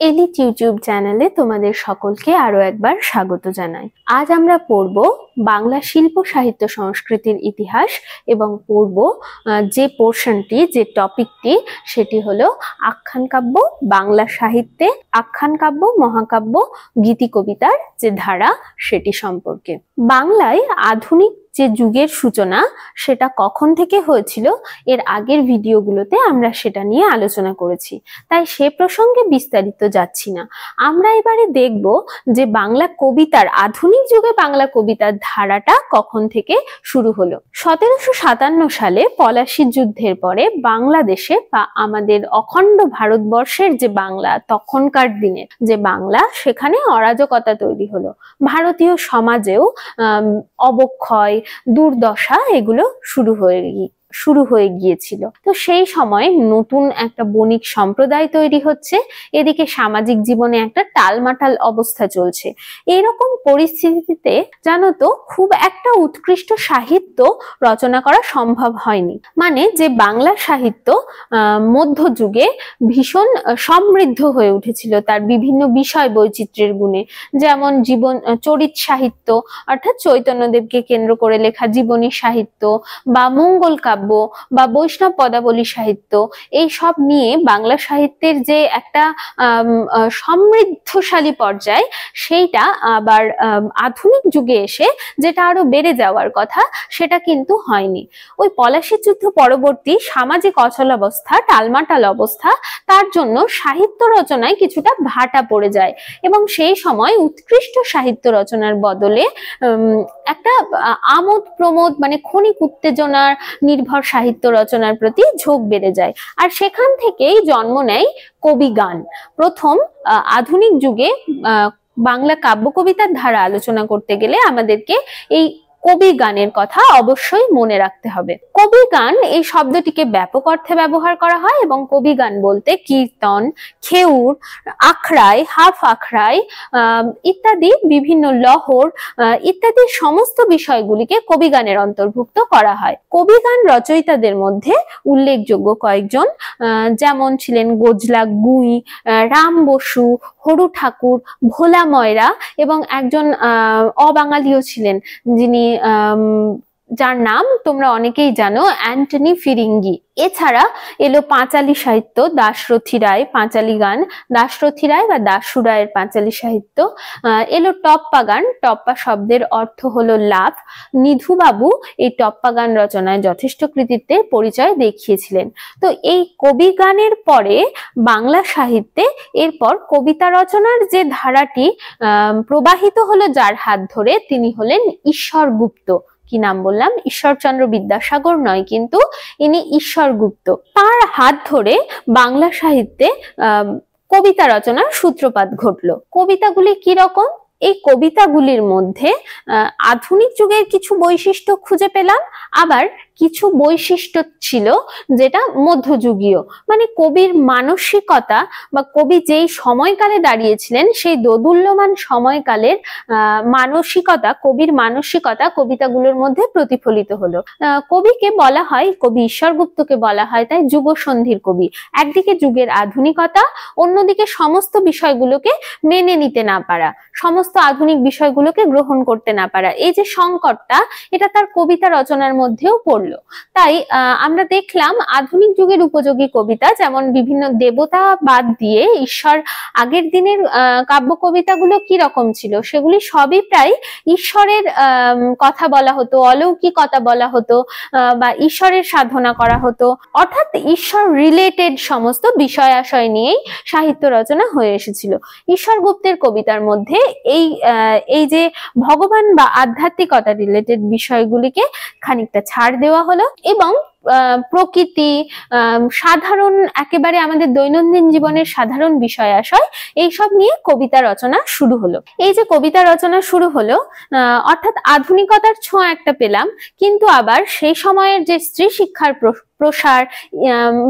Elite YouTube চ্যানেলে তোমাদের সকলকে আরো একবার স্বাগত জানাই। আজ আমরা পড়ব বাংলা শিল্প সাহিত্য সংস্কৃতির ইতিহাস এবং পড়ব যে পোর্শনটি, যে টপিকটি, সেটি হলো আখ্যান কাব্য, বাংলা সাহিত্যে আখ্যান কাব্য, মহাকাব্য, গীতি কবিতার যে ধারা সেটি সম্পর্কে। বাংলায় আধুনিক যে যুগের সূচনা সেটা কখন থেকে হয়েছিল এর আগের ভিডিওগুলোতে আমরা সেটা নিয়ে আলোচনা করেছি, তাই সে প্রসঙ্গে বিস্তারিত যাচ্ছি না। আমরা এবারে দেখব যে বাংলা কবিতার, আধুনিক যুগে বাংলা কবিতার ধারাটা কখন থেকে শুরু হলো। 1757 সালে পলাশীর যুদ্ধের পরে বাংলাদেশে বা আমাদের অখণ্ড ভারতবর্ষের যে বাংলা, তখনকার দিনের যে বাংলা, সেখানে অরাজকতা তৈরি হলো। ভারতীয় সমাজেও অবক্ষয়, দুর্দশা এগুলো শুরু হয়ে গিয়েছিল। তো সেই সময় নতুন একটা বণিক সম্প্রদায় তৈরি হচ্ছে, এদিকে সামাজিক জীবনে একটা টালমাটাল অবস্থা চলছে। এইরকম পরিস্থিতিতে জানো তো খুব একটা উৎকৃষ্ট সাহিত্য রচনা করা সম্ভব হয়নি। মানে যে বাংলা সাহিত্য মধ্যযুগে ভীষণ সমৃদ্ধ হয়ে উঠেছিল তার বিভিন্ন বিষয় বৈচিত্র্যের গুণে, যেমন জীবন চরিত সাহিত্য অর্থাৎ চৈতন্যদেবকে কেন্দ্র করে লেখা জীবনী সাহিত্য বা মঙ্গল কাব্য বা বৈষ্ণব পদাবলী সাহিত্য, এই সব নিয়ে বাংলা সাহিত্যের যে একটা সমৃদ্ধশালী পর্যায়, সেইটা আবার আধুনিক যুগে এসে যেটা আরো বেড়ে যাওয়ার কথা সেটা কিন্তু হয়নি। ওই পলাশীর যুদ্ধ পরবর্তী সামাজিক অচলাবস্থা, টালমাটাল অবস্থা, তার জন্য সাহিত্য রচনায় কিছুটা ভাটা পড়ে যায় এবং সেই সময় উৎকৃষ্ট সাহিত্য রচনার বদলে একটা আমোদ প্রমোদ, মানে ক্ষণিক উত্তেজনার নির্ভর সাহিত্য রচনার প্রতি ঝোঁক বেড়ে যায়। আর সেখান থেকেই জন্ম নেয় কবি গান। প্রথম আধুনিক যুগে বাংলা কাব্য কবিতার ধারা আলোচনা করতে গেলে আমাদেরকে এই কবি গানের কথা অবশ্যই মনে রাখতে হবে। কবি গান এই শব্দটিকে ব্যাপক অর্থে ব্যবহার করা হয় এবং কবি গান বলতে কীর্তন, খেউর, আখড়াই, হাফ আখড়াই ইত্যাদি বিভিন্ন লহর ইত্যাদি সমস্ত বিষয়গুলিকে কবি গানের অন্তর্ভুক্ত করা হয়। কবি গান রচয়িতাদের মধ্যে উল্লেখযোগ্য কয়েকজন, যেমন ছিলেন গোজলা গুই, রাম বসু, হরু ঠাকুর, ভোলা ময়রা এবং একজন অবাঙালিও ছিলেন, যিনি যার নাম তোমরা অনেকেই জানো, অ্যান্টনি ফিরিঙ্গি। এছাড়া এলো পাঁচালী সাহিত্য, দাশরথী রায়, পাঁচালী গান, দাশরথী রায় বা দাশু রায়ের পাঁচালী সাহিত্য। এলো টপ্পা গান, টপ্পা শব্দের অর্থ হলো লাভ। নিধুবাবু এই টপ্পা গান রচনায় যথেষ্ট কৃতিত্বের পরিচয় দেখিয়েছিলেন। তো এই কবি গানের পরে বাংলা সাহিত্যে এরপর কবিতা রচনার যে ধারাটি প্রবাহিত হলো যার হাত ধরে, তিনি হলেন ঈশ্বর গুপ্ত। কি নাম বললাম? ঈশ্বরচন্দ্র বিদ্যাসাগর নয়, কিন্তু ইনি ঈশ্বর গুপ্ত। তার হাত ধরে বাংলা সাহিত্যে কবিতা রচনার সূত্রপাত ঘটলো। কবিতাগুলি কি রকম? এই কবিতাগুলির মধ্যে আধুনিক যুগের কিছু বৈশিষ্ট্য খুঁজে পেলাম, আবার কিছু বৈশিষ্ট্য ছিল যেটা মধ্যযুগীয়। মানে কবির মানসিকতা বা কবি যেই সময়কালে দাঁড়িয়েছিলেন সেই দোদুল্যমান সময়কালের মানসিকতা, কবির মানসিকতা কবিতাগুলোর মধ্যে প্রতিফলিত হলো। কবিকে বলা হয়, কবি ঈশ্বরগুপ্তকে বলা হয় তাই যুগসন্ধির কবি। একদিকে যুগের আধুনিকতা, অন্যদিকে সমস্ত বিষয়গুলোকে মেনে নিতে না পারা, সমস্ত আধুনিক বিষয়গুলোকে গ্রহণ করতে না পারা, এই যে সংকটটা, এটা তার কবিতা রচনার মধ্যেও পড়লো। তাই আমরা দেখলাম আধুনিক যুগের উপযোগী কবিতা, যেমন বিভিন্ন দেবতা বাদ দিয়ে ঈশ্বর, আগের দিনের কাব্য কবিতাগুলো কি রকম ছিল, সেগুলি সবই প্রায় ঈশ্বরের কথা বলা হতো, অলৌকিকতা বলা হতো বা ঈশ্বরের সাধনা করা হতো, অর্থাৎ ঈশ্বর রিলেটেড সমস্ত বিষয় আশয় নিয়েই সাহিত্য রচনা হয়ে এসেছিল। ঈশ্বর গুপ্তের কবিতার মধ্যে এই যে ভগবান বা আধ্যাত্মিকতা রিলেটেড বিষয়গুলিকে খানিকটা ছাড় দেওয়া হলো এবং প্রকৃতি, সাধারণ একেবারে আমাদের দৈনন্দিন জীবনের সাধারণ বিষয় আশয়, এইসব নিয়ে কবিতা রচনা শুরু হলো। এই যে কবিতা রচনা শুরু হলো, অর্থাৎ আধুনিকতার ছোঁয়া একটা পেলাম, কিন্তু আবার সেই সময়ের যে স্ত্রী শিক্ষার প্রসার,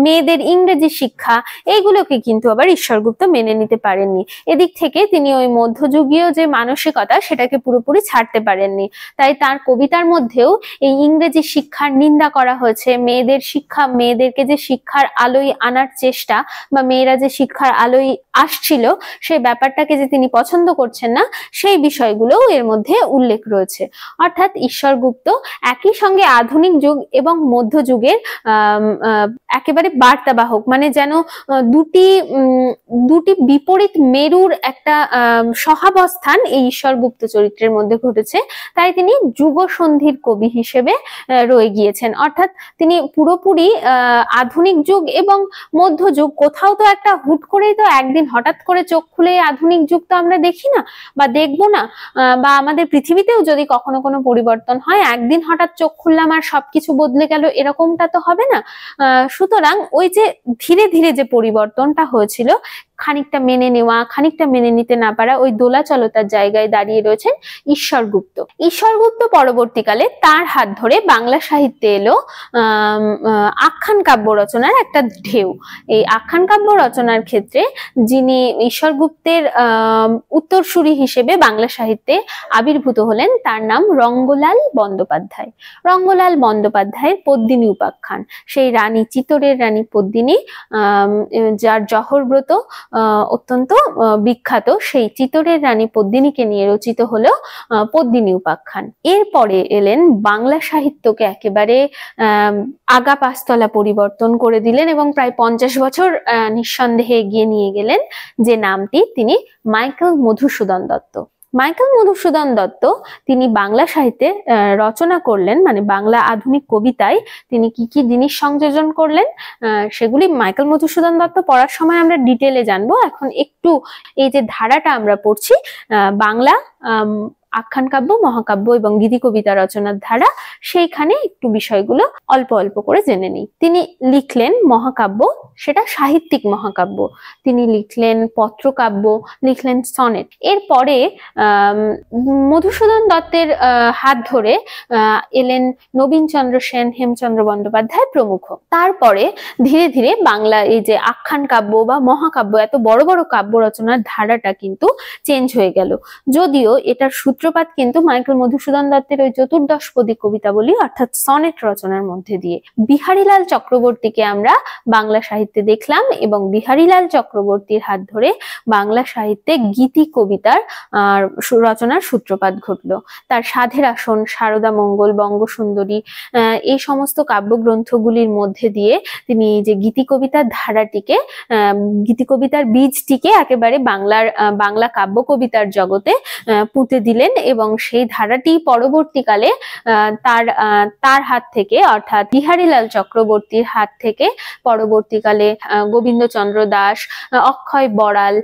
মেয়েদের ইংরেজি শিক্ষা, এইগুলোকে কিন্তু আবার ঈশ্বরগুপ্ত মেনে নিতে পারেননি। এদিক থেকে তিনি ওই মধ্যযুগীয় যে মানসিকতা সেটাকে পুরোপুরি ছাড়তে পারেননি। তাই তার কবিতার মধ্যেও এই ইংরেজি শিক্ষার নিন্দা করা হয়েছে, মেয়েদের শিক্ষা, মেয়েদেরকে যে শিক্ষার আলোয় আনার চেষ্টা বা মেয়েরা যে শিক্ষার আলোয় আসছিল সেই ব্যাপারটাকে যে তিনি পছন্দ করছেন না, সেই বিষয়গুলোও এর মধ্যে উল্লেখ রয়েছে। অর্থাৎ ঈশ্বরগুপ্ত একই সঙ্গে আধুনিক যুগ এবং মধ্যযুগের একেবারে বার্তাবাহক, মানে যেন দুটি বিপরীত মেরুর একটা সহাবস্থান এই ঈশ্বরগুপ্ত চরিত্রের মধ্যে ঘটেছে। তাই তিনি যুগসন্ধির কবি হিসেবে রয়ে গিয়েছেন। অর্থাৎ তিনি পুরোপুরি আধুনিক যুগ এবং মধ্যযুগ, কোথাও তো একটা হুট করেই তো একদিন হঠাৎ করে চোখ খুলে আধুনিক যুগ তো আমরা দেখি না বা দেখবো না, বা আমাদের পৃথিবীতেও যদি কখনো কোনো পরিবর্তন হয় একদিন হঠাৎ চোখ খুললাম আর সবকিছু বদলে গেল, এরকমটা তো হবে না। সুতরাং ওই যে ধীরে ধীরে যে পরিবর্তনটা হয়েছিল, খানিকটা মেনে নেওয়া, খানিকটা মেনে নিতে না পারা, ওই দোলাচলতার জায়গায় দাঁড়িয়ে রয়েছেন ঈশ্বরগুপ্ত। ঈশ্বরগুপ্ত পরবর্তীকালে তার হাত ধরে বাংলা সাহিত্যে এলো আখ্যান কাব্য রচনার একটা ঢেউ। এই আখ্যান কাব্য রচনার ক্ষেত্রে যিনি ঈশ্বরগুপ্তের উত্তরসূরি হিসেবে বাংলা সাহিত্যে আবির্ভূত হলেন তার নাম রঙ্গলাল বন্দ্যোপাধ্যায়। রঙ্গলাল বন্দ্যোপাধ্যায়ের পদ্মিনী উপাখ্যান, সেই রানী চিতোরের রানী পদ্মিনী, যার জহরব্রত অত্যন্ত বিখ্যাত, সেই চিতোরের রানী পদ্মিনীকে নিয়ে রচিত হলো পদ্মিনী উপাখ্যান। এরপরে এলেন বাংলা সাহিত্যকে একেবারে আগা পাঁচতলা পরিবর্তন করে দিলেন এবং প্রায় 50 বছর নিঃসন্দেহে এগিয়ে নিয়ে গেলেন, যে নামটি তিনি মাইকেল মধুসূদন দত্ত। মাইকেল মধুসূদন দত্ত তিনি বাংলা সাহিত্যে রচনা করলেন, মানে বাংলা আধুনিক কবিতায় তিনি কি কি জিনিস সংযোজন করলেন সেগুলি মাইকেল মধুসূদন দত্ত পড়ার সময় আমরা ডিটেলে জানবো। এখন একটু এই যে ধারাটা আমরা পড়ছি, বাংলা আখ্যান কাব্য, মহাকাব্য এবং গীতি কবিতা রচনার ধারা, সেইখানে একটু বিষয়গুলো অল্প অল্প করে জেনে নিই। তিনি লিখলেন মহাকাব্য, সেটা সাহিত্যিক মহাকাব্য। তিনি লিখলেন পত্রকাব্য, লিখলেন সনেট। এরপরে মধুসূদন দত্তের হাত ধরে এলেন নবীনচন্দ্র সেন, হেমচন্দ্র বন্দ্যোপাধ্যায় প্রমুখ। তারপরে ধীরে ধীরে বাংলা এই যে আখ্যান কাব্য বা মহাকাব্য, এত বড় বড় কাব্য রচনার ধারাটা কিন্তু চেঞ্জ হয়ে গেল। যদিও এটার সূত্রপাত কিন্তু মাইকেল মধুসূদন দত্তের ওই চতুর্দশপদী কবিতাবলী অর্থাৎ সনেট রচনার মধ্যে দিয়ে। বিহারীলাল চক্রবর্তীকে আমরা বাংলা সাহিত্যে দেখলাম এবং বিহারীলাল চক্রবর্তীর হাত ধরে বাংলা সাহিত্যে গীতি কবিতার রচনার সূত্রপাত ঘটলো। তার সাধের আসন, সারদা মঙ্গল, বঙ্গসুন্দরী, এই সমস্ত কাব্যগ্রন্থগুলির মধ্যে দিয়ে তিনি যে গীতি কবিতার ধারাটিকে, গীতি কবিতার বীজটিকে একেবারে বাংলা কাব্য কবিতার জগতে পুঁতে দিলেন এবং সেই ধারাটি পরবর্তীকালে তার হাত থেকে, অর্থাৎ বিহারীলাল চক্রবর্তীর হাত থেকে পরবর্তীকালে গোবিন্দচন্দ্র দাস, অক্ষয় বড়াল,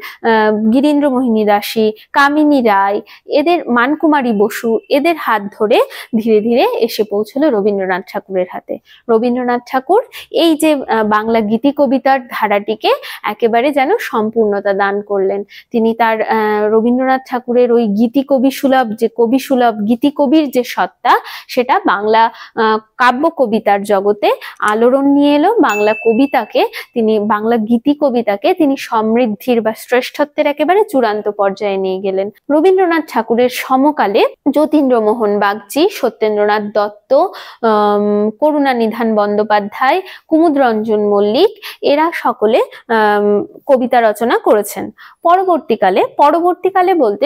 গিরীন্দ্র মোহিনী দাসী, কামিনী রায়, এদের, মানকুমারী বসু, এদের হাত ধরে ধীরে ধীরে এসে পৌঁছলো রবীন্দ্রনাথ ঠাকুরের হাতে। রবীন্দ্রনাথ ঠাকুর এই যে বাংলা গীতি কবিতার ধারাটিকে একেবারে যেন সম্পূর্ণতা দান করলেন। তিনি তার রবীন্দ্রনাথ ঠাকুরের ওই গীতি কবি সুলভ, যে কবি সুলভ গীতি কবির যে সত্তা, সেটা বাংলা কাব্য কবিতার জগতে আলোড়ন নিয়ে এলো। বাংলা কবিতাকে তিনি, বাংলা গীতি কবিতাকে তিনি সমৃদ্ধির বা শ্রেষ্ঠত্বের একেবারে চূড়ান্ত পর্যায়ে নিয়ে গেলেন। রবীন্দ্রনাথ ঠাকুরের সমকালে যতীন্দ্রমোহন বাগচি, সত্যেন্দ্রনাথ দত্ত, করুণানিধান বন্দ্যোপাধ্যায়, কুমুদরঞ্জন মল্লিক, এরা সকলে কবিতা রচনা করেছেন। পরবর্তীকালে বলতে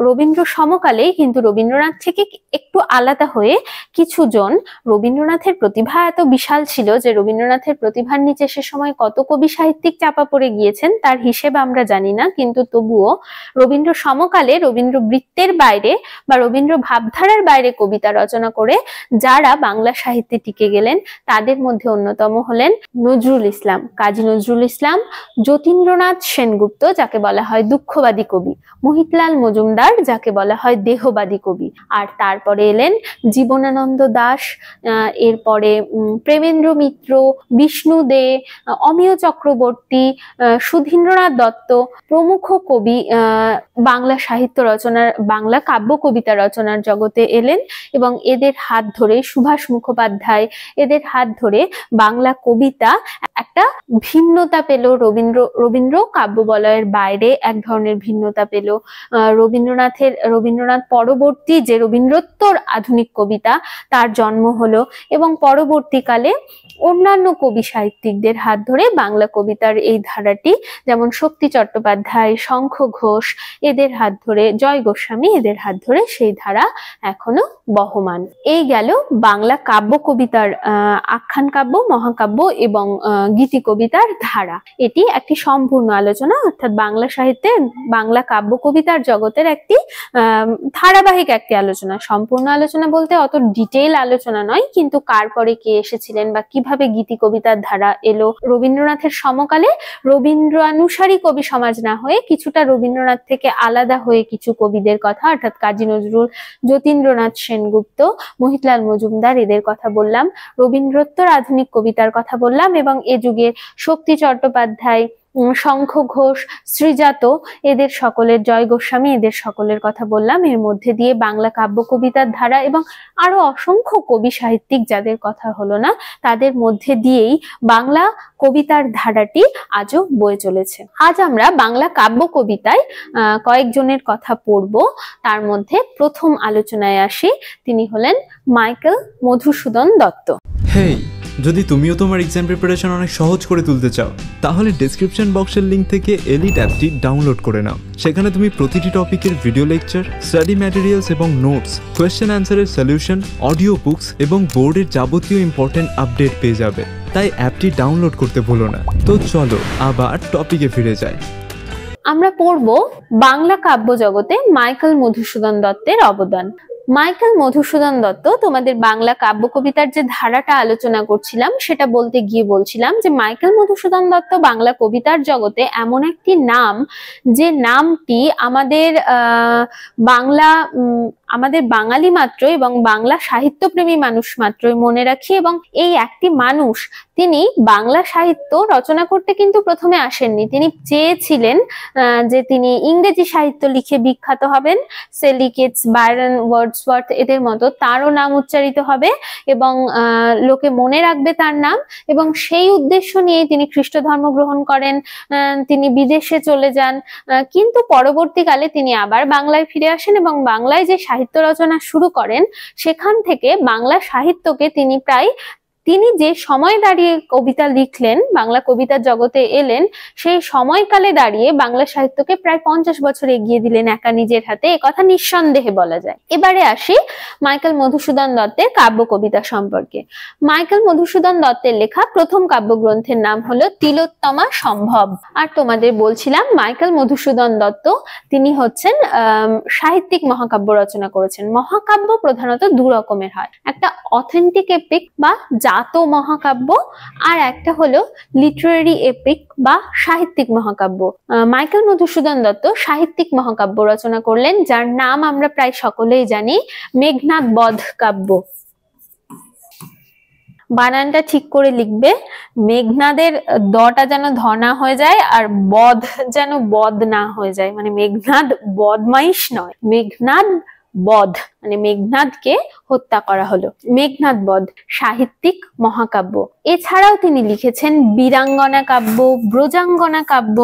রবীন্দ্র সমকালেই কিন্তু রবীন্দ্রনাথ থেকে একটু আলাদা হয়ে কিছু জন, রবীন্দ্রনাথের প্রতিভা এত বিশাল ছিল যে রবীন্দ্রনাথের প্রতিভার নিচে সে সময় কত কবি সাহিত্যিক চাপা পড়ে গিয়েছেন তার হিসেব আমরা জানি না, কিন্তু তবুও রবীন্দ্র সমকালে রবীন্দ্র বৃত্তের বাইরে বা রবীন্দ্র ভাবধারার বাইরে কবিতা রচনা করে যারা বাংলা সাহিত্যে টিকে গেলেন তাদের মধ্যে অন্যতম হলেন নজরুল ইসলাম, কাজী নজরুল ইসলাম, যতীন্দ্রনাথ সেনগুপ্ত যাকে বলা হয় দুঃখবাদী কবি, মোহিতলাল মজুমদার যাকে বলা হয় দেহবাদী কবি। আর তারপরে এলেন জীবনানন্দ দাশ, এরপরে প্রেমেন্দ্র মিত্র, বিষ্ণু দে, অমিয় চক্রবর্তী, সুধীন্দ্রনাথ দত্ত প্রমুখ কবি বাংলা সাহিত্য রচনার, বাংলা কাব্য কবিতা রচনার জগতে এলেন এবং এদের হাত ধরে সুভাষ মুখোপাধ্যায়, এদের হাত ধরে বাংলা কবিতা একটা ভিন্নতা পেল। রবীন্দ্র কাব্য বলয়ের বাইরে এক ধরনের ভিন্নতা পেল। রবীন্দ্রনাথ পরবর্তী যে রবীন্দ্রোত্তর আধুনিক কবিতা তার জন্ম হলো এবং পরবর্তীকালে অন্যান্য কবি সাহিত্যিকদের হাত ধরে বাংলা কবিতার এই ধারাটি, যেমন শক্তি চট্টোপাধ্যায়, শঙ্খ ঘোষ, এদের হাত ধরে, জয় গোস্বামী, এদের হাত ধরে সেই ধারা এখনো বহমান। এই গেল বাংলা কাব্য কবিতার আখ্যান কাব্য, মহাকাব্য এবং গীতি কবিতার ধারা। এটি একটি সম্পূর্ণ আলোচনা, অর্থাৎ বাংলা সাহিত্যে বাংলা কাব্য কবিতার জগতের একটি ধারাবাহিক একটি আলোচনা। সম্পূর্ণ আলোচনা বলতে অত ডিটেইল আলোচনা নয়, কিন্তু কার পরে কে এসেছিলেন বা কিভাবে গীতি কবিতার ধারা এলো। রবীন্দ্রনাথের সমকালে রবীন্দ্রানুসারী কবি সমাজ না হয়ে কিছুটা রবীন্দ্রনাথ থেকে আলাদা হয়ে কিছু কবিদের কথা, অর্থাৎ কাজী নজরুল, যতীন্দ্রনাথ সেনগুপ্ত, মহিতলাল মজুমদার, এদের কথা বললাম। রবীন্দ্রোত্তর আধুনিক কবিতার কথা বললাম এবং এ যুগের শক্তি চট্টোপাধ্যায়, শঙ্খ ঘোষ, শ্রীজাত, এদের সকলের, জয় গোস্বামী, এদের সকলের কথা বললাম। এর মধ্যে দিয়ে বাংলা কাব্য কবিতার ধারা এবং আরো অসংখ্য কবি সাহিত্যিক যাদের কথা হলো না, তাদের মধ্যে দিয়েই বাংলা কবিতার ধারাটি আজও বয়ে চলেছে। আজ আমরা বাংলা কাব্য কবিতায় কয়েকজনের কথা পড়ব। তার মধ্যে প্রথম আলোচনায় আসি, তিনি হলেন মাইকেল মধুসূদন দত্ত। হেই, যদি তুমিও তোমার এক্সাম প্রিপারেশন অনেক সহজ করে তুলতে চাও, তাহলে ডেসক্রিপশন বক্সের লিঙ্ক থেকে এলিট অ্যাপটি ডাউনলোড করে নাও। সেখানে তুমি প্রতিটি টপিকের ভিডিও লেকচার, স্টাডি ম্যাটেরিয়ালস এবং নোটস, কোয়েশ্চেন অ্যান্সারের সলিউশন, অডিও বুকস এবং বোর্ডের যাবতীয় ইম্পর্টেন্ট আপডেট পেয়ে যাবে। তাই অ্যাপটি ডাউনলোড করতে ভুলো না। তো চলো আবার টপিকে ফিরে যাই। আমরা পড়ব বাংলা কাব্য জগতে মাইকেল মধুসূদন দত্তের অবদান। মাইকেল মধুসূদন দত্ত, তোমাদের বাংলা কাব্য কবিতার যে ধারাটা আলোচনা করছিলাম সেটা বলতে গিয়ে বলছিলাম যে মাইকেল মধুসূদন দত্ত বাংলা কবিতার জগতে এমন একটি নাম, যে নামটি আমাদের বাঙালি মাত্র এবং বাংলা সাহিত্যপ্রেমী মানুষ মাত্রই মনে রাখি। এবং এই একটি মানুষ, তিনি বাংলা সাহিত্য রচনা করতে কিন্তু প্রথমে আসেননি। তিনি চেয়েছিলেন যে তিনি ইংরেজি সাহিত্য লিখে বিখ্যাত হবেন, সেলি কেটস, বায়রন, ওয়ার্ডসওয়ার্থ এদের মতো তারও নাম উচ্চারিত হবে এবং লোকে মনে রাখবে তার নাম। এবং সেই উদ্দেশ্য নিয়ে তিনি খ্রিস্ট ধর্ম গ্রহণ করেন, তিনি বিদেশে চলে যান, কিন্তু পরবর্তীকালে তিনি আবার বাংলায় ফিরে আসেন এবং বাংলায় যে সাহিত্য রচনা শুরু করেন, সেখান থেকে বাংলা সাহিত্যকে তিনি যে সময় দাঁড়িয়ে কবিতা লিখলেন, বাংলা কবিতার জগতে এলেন, সেই সময়কালে দাঁড়িয়ে বাংলা সাহিত্যকে প্রায় 50 বছর এগিয়ে দিলেন একা নিজের হাতে, একথা নিঃসন্দেহে বলা যায়। এবারে আসি মাইকেল মধুসূদন দত্তের কাব্য কবিতা সম্পর্কে। মাইকেল মধুসূদন দত্তের লেখা প্রথম কাব্যগ্রন্থের নাম হলো তিলোত্তমা সম্ভব। আর তোমাদের বলছিলাম মাইকেল মধুসূদন দত্ত তিনি হচ্ছেন সাহিত্যিক মহাকাব্য রচনা করেছেন। মহাকাব্য প্রধানত দু রকমের হয়, একটা অথেন্টিক এপিক বা জাত মহাকাব্য, আর একটা হলো লিটারেরি এপিক বা সাহিত্যিক মহাকাব্য। মাইকেল মধুসূদন দত্ত সাহিত্যিক মহাকাব্য রচনা করলেন, যার নাম আমরা প্রায় সকলেই জানি, মেঘনাদ বধ কাব্য। বানানটা ঠিক করে লিখবে, মেঘনাদের দটা যেন ধনা হয়ে যায় আর বধ যেন বদ না হয়ে যায়, মানে মেঘনাদ বদমাইশ নয়, মেঘনাদ বধ মানে মেঘনাদকে হত্যা করা হলো। মেঘনাদ বধ সাহিত্যিক মহাকাব্য। এছাড়াও তিনি লিখেছেন বীরাঙ্গনা কাব্য, ব্রজাঙ্গনা কাব্য।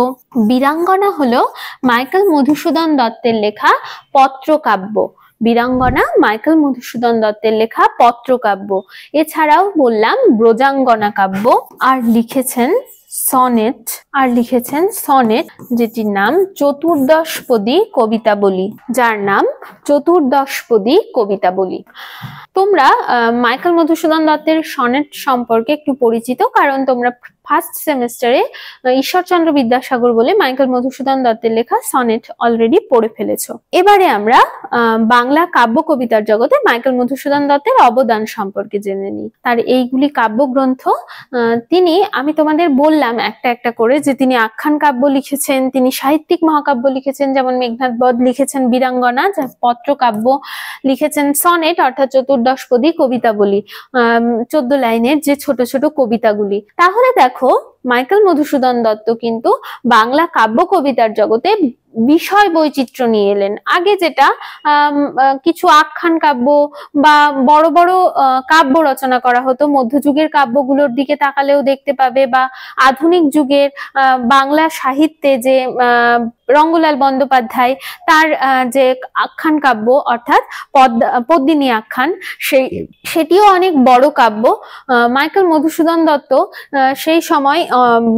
বীরাঙ্গনা হলো মাইকেল মধুসূদন দত্তের লেখা পত্রকাব্য। বীরাঙ্গনা মাইকেল মধুসূদন দত্তের লেখা পত্রকাব্য। এছাড়াও বললাম ব্রজাঙ্গনা কাব্য, আর লিখেছেন সনেট, যেটির নাম চতুর্দশপদী কবিতাবলী, যার নাম চতুর্দশপদী কবিতাবলী। তোমরা মাইকেল মধুসূদন দত্তের সনেট সম্পর্কে একটু পরিচিত, কারণ তোমরা ফার্স্ট সেমিস্টারে ঈশ্বরচন্দ্র বিদ্যাসাগর বলে মাইকেল মধুসূদন দত্তের লেখা সনেট অলরেডি পড়ে ফেলেছো। এবারে আমরা বাংলা কাব্য কবিতার জগতে মাইকেল মধুসূদন দত্তের অবদান সম্পর্কে জেনে নিই। তার এইগুলি কাব্যগ্রন্থ, আমি তোমাদের বললাম একটা একটা করে যে তিনি আখ্যান কাব্য লিখেছেন, তিনি সাহিত্যিক মহাকাব্য লিখেছেন, যেমন মেঘনাদ বধ লিখেছেন বীরাঙ্গনা, পত্র কাব্য লিখেছেন সনেট অর্থাৎ চতুর্দশপদী কবিতাবলী, 14 লাইনের যে ছোট ছোট কবিতাগুলি। তাহলে দেখো মাইকেল মধুসূদন দত্ত কিন্তু বাংলা কাব্য কবিতার জগতে বিষয় বৈচিত্র্য নিয়ে এলেন। আগে যেটা কিছু আখ্যান কাব্য বা বড় বড় কাব্য রচনা করা হতো, মধ্যযুগের কাব্যগুলোর দিকে তাকালেও দেখতে পাবে, বা আধুনিক যুগের বাংলা সাহিত্যে যে রঙ্গলাল বন্দ্যোপাধ্যায় তার যে আখ্যান কাব্য অর্থাৎ পদ্মিনী আখ্যান, সেটিও অনেক বড় কাব্য। মাইকেল মধুসূদন দত্ত সেই সময়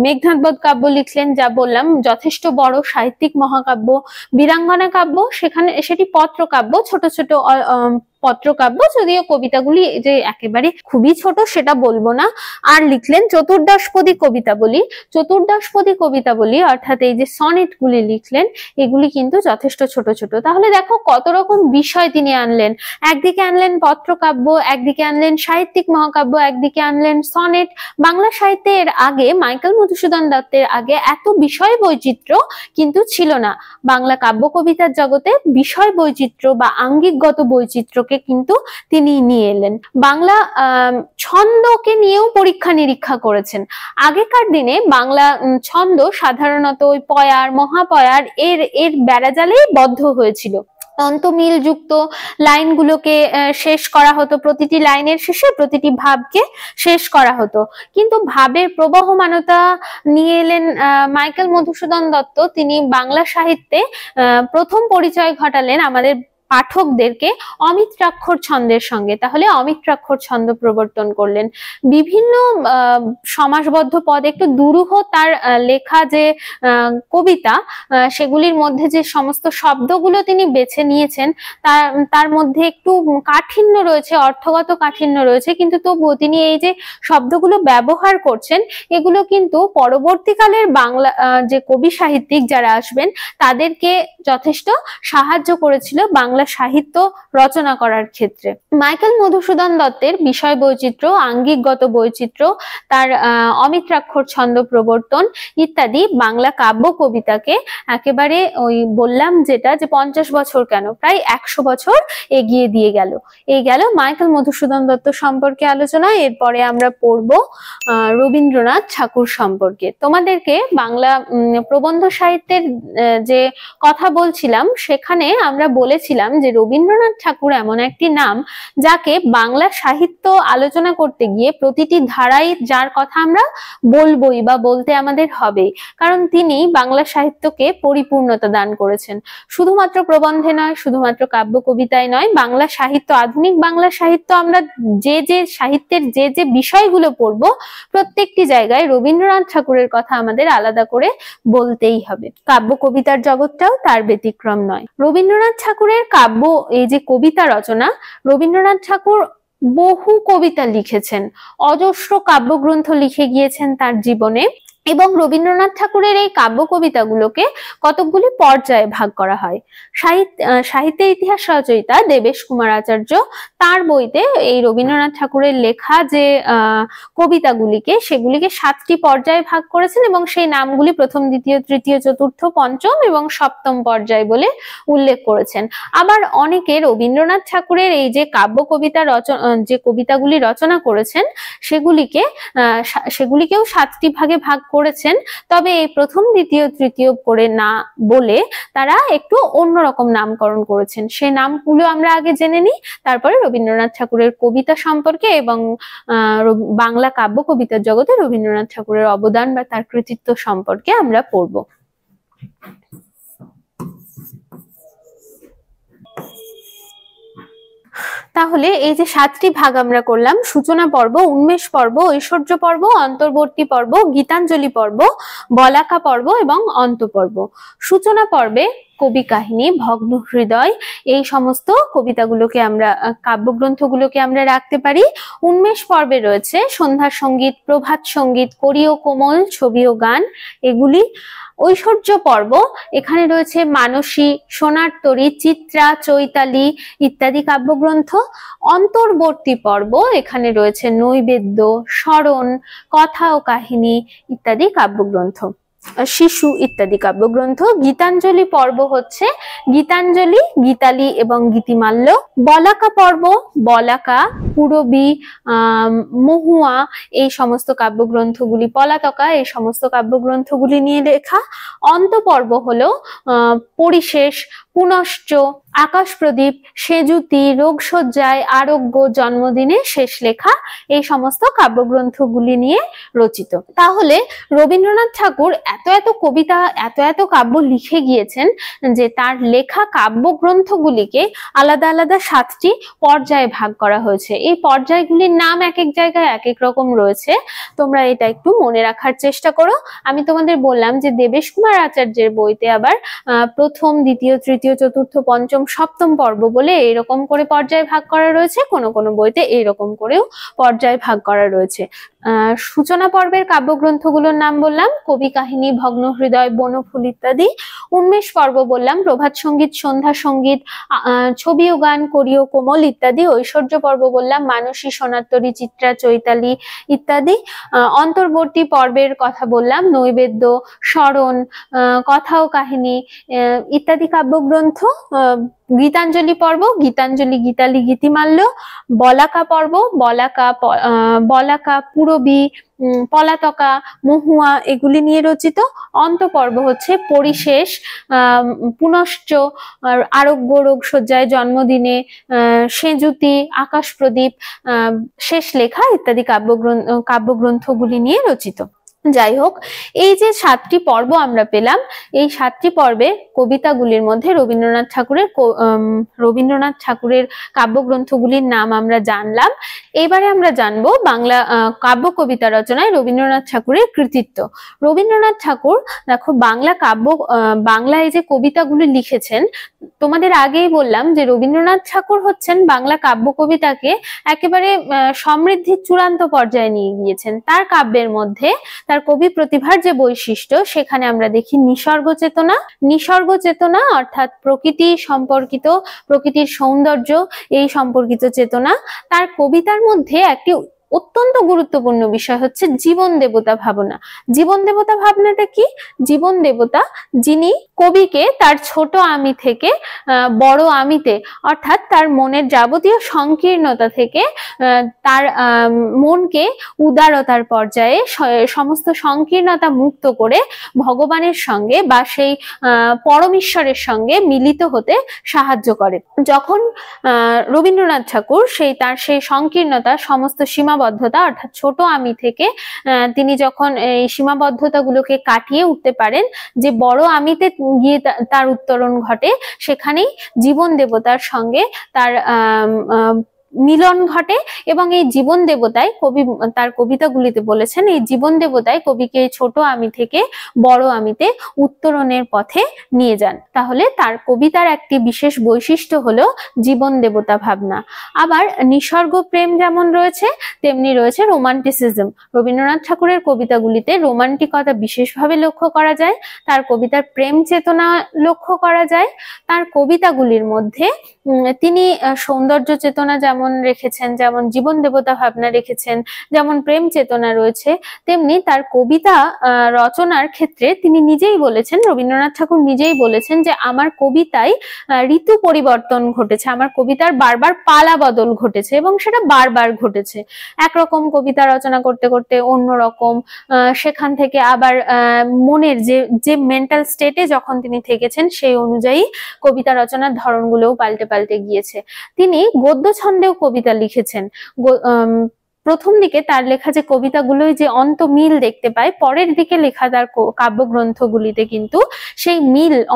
মেঘনাদ বধ কাব্য লিখলেন, যা বললাম যথেষ্ট বড় সাহিত্যিক মহাকাব্য। বীরাঙ্গনা কাব্য সেটি পত্র কাব্য, ছোট ছোট পত্রকাব্য, যদিও কবিতাগুলি যে একেবারে খুবই ছোট সেটা বলবো না। আর লিখলেন চতুর্দশপদী কবিতাবলী। চতুর্দশপদী কবিতাবলী অর্থাৎ এই যে সনেট গুলি লিখলেন, এগুলি কিন্তু যথেষ্ট ছোট ছোট। তাহলে দেখো কত রকম বিষয় তিনি আনলেন। একদিকে আনলেন পত্রকাব্য, একদিকে আনলেন সাহিত্যিক মহাকাব্য, একদিকে আনলেন সনেট। বাংলা সাহিত্যের আগে, মাইকেল মধুসূদন দত্তের আগে এত বিষয় বৈচিত্র্য কিন্তু ছিল না। বাংলা কাব্য কবিতার জগতে বিষয় বৈচিত্র্য বা আঙ্গিকগত বৈচিত্র্যকে কিন্তু তিনি নিয়ে এলেন। বাংলা ছন্দকে নিয়েও পরীক্ষা নিরীক্ষা করেছেন। আগেকার দিনে বাংলা ছন্দ সাধারণত ওই পয়ার, মহাপয়ার এর বেড়াজালেই বদ্ধ হয়েছিল। অন্তমিল যুক্ত লাইনগুলোকে শেষ করা হতো, প্রতিটি লাইনের শেষে প্রতিটি ভাবকে শেষ করা হতো। কিন্তু ভাবের প্রবহমানতা নিয়ে এলেন মাইকেল মধুসূদন দত্ত। তিনি বাংলা সাহিত্যে প্রথম পরিচয় ঘটালেন আমাদের পাঠকদেরকে অমিত্রাক্ষর ছন্দের সঙ্গে। তাহলে অমিত্রাক্ষর ছন্দ প্রবর্তন করলেন। বিভিন্ন সমাসবদ্ধ পদ, একটু দুরূহ তার লেখা যে কবিতা, সেগুলির মধ্যে যে সমস্ত শব্দগুলো তিনি বেছে নিয়েছেন তার মধ্যে একটু কাঠিন্য রয়েছে, অর্থগত কাঠিন্য রয়েছে, কিন্তু তবুও তিনি এই যে শব্দগুলো ব্যবহার করছেন, এগুলো কিন্তু পরবর্তীকালের বাংলা যে কবি সাহিত্যিক যারা আসবেন তাদেরকে যথেষ্ট সাহায্য করেছিল বাংলা সাহিত্য রচনা করার ক্ষেত্রে। মাইকেল মধুসূদন দত্তের বিষয় বৈচিত্র্য, আঙ্গিকগত বৈচিত্র্য, তার অমিত্রাক্ষর ছন্দ প্রবর্তন ইত্যাদি বাংলা কাব্য কবিতাকে একেবারে ওই বললাম যেটা যে 50 বছর কেন, প্রায় 100 বছর এগিয়ে দিয়ে গেল। এই গেল মাইকেল মধুসূদন দত্ত সম্পর্কে আলোচনা। এরপরে আমরা পড়ব রবীন্দ্রনাথ ঠাকুর সম্পর্কে। তোমাদেরকে বাংলা প্রবন্ধ সাহিত্যের যে কথা বলছিলাম, সেখানে আমরা বলেছিলাম যে রবীন্দ্রনাথ ঠাকুর এমন একটি নাম যাকে বাংলা সাহিত্য আলোচনা করতে গিয়ে প্রতিটি ধারায় যার কথা আমরা বলবোই বা বলতে আমাদের হবে, কারণ তিনি বাংলা সাহিত্যকে পরিপূর্ণতা দান করেছেন। শুধুমাত্র প্রবন্ধে নয়, শুধুমাত্র কাব্য কবিতায় নয়, বাংলা সাহিত্য, আধুনিক বাংলা সাহিত্য আমরা যে সাহিত্যের যে বিষয়গুলো পড়ব, প্রত্যেকটি জায়গায় রবীন্দ্রনাথ ঠাকুরের কথা আমাদের আলাদা করে বলতেই হবে। কাব্য কবিতার জগৎটাও তার ব্যতিক্রম নয়। রবীন্দ্রনাথ ঠাকুরের কাব্য, এই যে কবিতা রচনা, রবীন্দ্রনাথ ঠাকুর বহু কবিতা লিখেছেন, অজস্র কাব্যগ্রন্থ লিখে গিয়েছেন তার জীবনে। এবং রবীন্দ্রনাথ ঠাকুরের এই কাব্য কবিতাগুলোকে কতকগুলি পর্যায়ে ভাগ করা হয়। সাহিত্যের ইতিহাস রচয়িতা দেবেশ কুমার আচার্য তার বইতে এই রবীন্দ্রনাথ ঠাকুরের লেখা যে সেগুলিকে 7টি পর্যায়ে ভাগ করেছেন, এবং সেই নামগুলি প্রথম, দ্বিতীয়, তৃতীয়, চতুর্থ, পঞ্চম এবং সপ্তম পর্যায় বলে উল্লেখ করেছেন। আবার অনেকে রবীন্দ্রনাথ ঠাকুরের এই যে কাব্য কবিতা যে কবিতাগুলি রচনা করেছেন সেগুলিকেও 7টি ভাগে ভাগ করেছেন। তবে এই প্রথম, দ্বিতীয়, তৃতীয় করে না বলে তারা একটু অন্যরকম নামকরণ করেছেন। সেই নামগুলো আমরা আগে জেনে নিই, তারপরে রবীন্দ্রনাথ ঠাকুরের কবিতা সম্পর্কে এবং বাংলা কাব্য কবিতার জগতে রবীন্দ্রনাথ ঠাকুরের অবদান বা তার কৃতিত্ব সম্পর্কে আমরা পড়ব। তাহলে এই যে 7টি ভাগ আমরা করলাম, সূচনা পর্ব, উন্মেষ পর্ব, ঐশ্বর্য পর্ব, অন্তর্বর্তী পর্ব, গীতাঞ্জলি পর্ব, বলাকা পর্ব এবং অন্ত পর্ব। সূচনা পর্বে কবি কাহিনী, ভগ্ন হৃদয়, এই সমস্ত কবিতাগুলোকে আমরা কাব্যগ্রন্থগুলোকে আমরা রাখতে পারি। উন্মেষ পর্বে রয়েছে সন্ধ্যা সঙ্গীত, প্রভাত সঙ্গীত, করি ও কোমল, ছবি ও গান এগুলি। ঐশ্বর্য পর্ব, এখানে রয়েছে মানসী, সোনার তরী, চিত্রা, চৈতালি ইত্যাদি কাব্যগ্রন্থ। অন্তর্বর্তী পর্ব, এখানে রয়েছে নৈবেদ্য, স্মরণ, কথা ও কাহিনী ইত্যাদি কাব্যগ্রন্থ, শিশু ইত্যাদি কাব্যগ্রন্থ। গীতাঞ্জলি পর্ব হচ্ছে গীতাঞ্জলি, গীতালি এবং গীতিমাল্য। বলাকা পর্ব, বলাকা, পূরবী, মহুয়া এই সমস্ত কাব্যগ্রন্থগুলি, পলাতকা এই সমস্ত কাব্যগ্রন্থগুলি নিয়ে লেখা। অন্তপর্ব হলো পরিশেষ, পুনশ্চ, আকাশ প্রদীপ, সেজুতি, রোগশয্যায়, আরোগ্য, জন্মদিনে, শেষ লেখা এই সমস্ত কাব্যগ্রন্থগুলি নিয়ে রচিত। তাহলে রবীন্দ্রনাথ ঠাকুর এত এত কবিতা, এত এত কাব্য লিখে গিয়েছেন যে তার লেখা কাব্যগ্রন্থগুলিকে আলাদা আলাদা 7টি পর্যায়ে ভাগ করা হয়েছে। এই পর্যায়গুলির নাম এক এক জায়গায় এক এক রকম রয়েছে, তোমরা এটা একটু মনে রাখার চেষ্টা করো। আমি তোমাদের বললাম যে দেবেশ কুমার আচার্যের বইতে আবার প্রথম, দ্বিতীয়, তৃতীয়, চতুর্থ, পঞ্চম, সপ্তম পর্ব বলে এরকম করে পর্যায়ে ভাগ করা রয়েছে, কোনো কোনো বইতে এইরকম করেও পর্যায়ে ভাগ করা রয়েছে। সূচনা পর্বের কাব্যগ্রন্থগুলোর নাম বললাম কবি কাহিনী, ভগ্ন হৃদয়, বনফুল ইত্যাদি। উন্মেষ পর্ব বললাম প্রভাত সঙ্গীত, সন্ধ্যা সঙ্গীত, ছবি ও গান, করি ও কোমল ইত্যাদি। ঐশ্বর্য পর্ব বললাম মানসী, সোনার তরী, চিত্রা, চৈতালি ইত্যাদি। অন্তর্বর্তী পর্বের কথা বললাম নৈবেদ্য, স্মরণ, কথা ও কাহিনী ইত্যাদি কাব্যগ্রন্থ। গীতাঞ্জলি পর্ব, গীতাঞ্জলি, গীতালি, গীতিমাল্য। বলাকা পর্ব, বলাকা, পূরবী, পলাতকা, মহুয়া এগুলি নিয়ে রচিত। অন্তপর্ব হচ্ছে পরিশেষ, পুনশ্চ, আরোগ্য, রোগশয্যায়, জন্মদিনে, সেজুতি, আকাশ প্রদীপ, শেষ লেখা ইত্যাদি কাব্যগ্রন্থগুলি নিয়ে রচিত। যাই হোক, এই যে 7টি পর্ব আমরা পেলাম, এই 7টি পর্বে কবিতাগুলির মধ্যে রবীন্দ্রনাথ ঠাকুরের কাব্যগ্রন্থগুলির নাম আমরা জানলাম। এবারে আমরা জানবো বাংলা কাব্য কবিতা রচনায় রবীন্দ্রনাথ ঠাকুরের কৃতিত্ব। রবীন্দ্রনাথ ঠাকুর দেখো বাংলায় যে কবিতাগুলি লিখেছেন, তোমাদের আগেই বললাম যে রবীন্দ্রনাথ ঠাকুর হচ্ছেন বাংলা কাব্য কবিতাকে একেবারে সমৃদ্ধির চূড়ান্ত পর্যায়ে নিয়ে গিয়েছেন। তার কাব্যের মধ্যে তার কবি প্রতিভার যে বৈশিষ্ট্য, সেখানে আমরা দেখি নিসর্গ চেতনা অর্থাৎ প্রকৃতি সম্পর্কিত, প্রকৃতির সৌন্দর্য এই সম্পর্কিত চেতনা। তার কবিতার মধ্যে একটি অত্যন্ত গুরুত্বপূর্ণ বিষয় হচ্ছে জীবন দেবতা ভাবনা। জীবন দেবতা ভাবনাটা কি? জীবন দেবতা যিনি কবিকে তার ছোট আমি থেকে বড় আমিতে, অর্থাৎ তার মনের যাবতীয় সংকীর্ণতা থেকে তার মনকে উদারতার পর্যায়ে সমস্ত সংকীর্ণতা মুক্ত করে ভগবানের সঙ্গে বা সেই পরমেশ্বরের সঙ্গে মিলিত হতে সাহায্য করে। যখন রবীন্দ্রনাথ ঠাকুর তার সেই সংকীর্ণতা, সমস্ত সীমাবদ্ধতা অর্থাৎ ছোট আমি থেকে তিনি যখন এই সীমাবদ্ধতাগুলোকে কাটিয়ে উঠতে পারেন, যে বড় আমিতে গিয়ে তার উত্তরণ ঘটে, সেখানেই জীবন দেবতার সঙ্গে তার মিলন ঘটে। এবং এই জীবন দেবতায় কবি তার কবিতাগুলিতে বলেছেন, এই জীবন দেবতায় কবিকে ছোট আমি থেকে বড় আমিতে উত্তরণের পথে নিয়ে যান। তাহলে তার কবিতার একটি বিশেষ বৈশিষ্ট্য হলো জীবন দেবতা ভাবনা। আবার নিসর্গ প্রেম যেমন রয়েছে, তেমনি রয়েছে রোমান্টিসিজম। রবীন্দ্রনাথ ঠাকুরের কবিতাগুলিতে রোমান্টিকতা বিশেষভাবে লক্ষ্য করা যায়, তার কবিতার প্রেম চেতনা লক্ষ্য করা যায়। তার কবিতাগুলির মধ্যে তিনি সৌন্দর্য চেতনা যেমন রেখেছেন, যেমন জীবন দেবতা ভাবনা রেখেছেন, যেমন প্রেম চেতনা রয়েছে, তেমনি তার কবিতা রচনার ক্ষেত্রে তিনি নিজেই বলেছেন, রবীন্দ্রনাথ ঠাকুর নিজেই বলেছেন যে আমার কবিতায় ঋতু পরিবর্তন ঘটেছে, আমার কবিতার বারবার পালা বদল ঘটেছে এবং সেটা বারবার ঘটেছে। একরকম কবিতা রচনা করতে করতে অন্যরকম, সেখান থেকে আবার মনের যে মেন্টাল স্টেটে যখন তিনি থেকেছেন সেই অনুযায়ী কবিতা রচনার ধরনগুলোও পাল্টে গিয়েছে। তিনি গদ্য ছন্দেও কবিতা লিখেছেন। প্রথম দিকে তার লেখা যে কবিতাগুলোই যে অন্তমিল দেখতে পায়, পরের দিকে লেখা তার কাব্যগ্রন্থগুলিতে কিন্তু সেই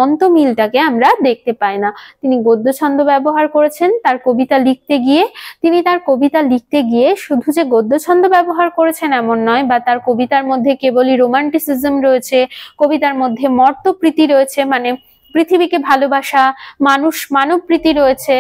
অন্তমিলটাকে আমরা দেখতে পাই না। তিনি গদ্য ছন্দ ব্যবহার করেছেন তার কবিতা লিখতে গিয়ে। তিনি তার কবিতা লিখতে গিয়ে শুধু যে গদ্য ছন্দ ব্যবহার করেছেন এমন নয়, বা তার কবিতার মধ্যে কেবলই রোমান্টিসিজম রয়েছে, কবিতার মধ্যে মর্তপ্রীতি রয়েছে, মানে পৃথিবীকে ভালোবাসা, মানবপ্রীতি রয়েছে,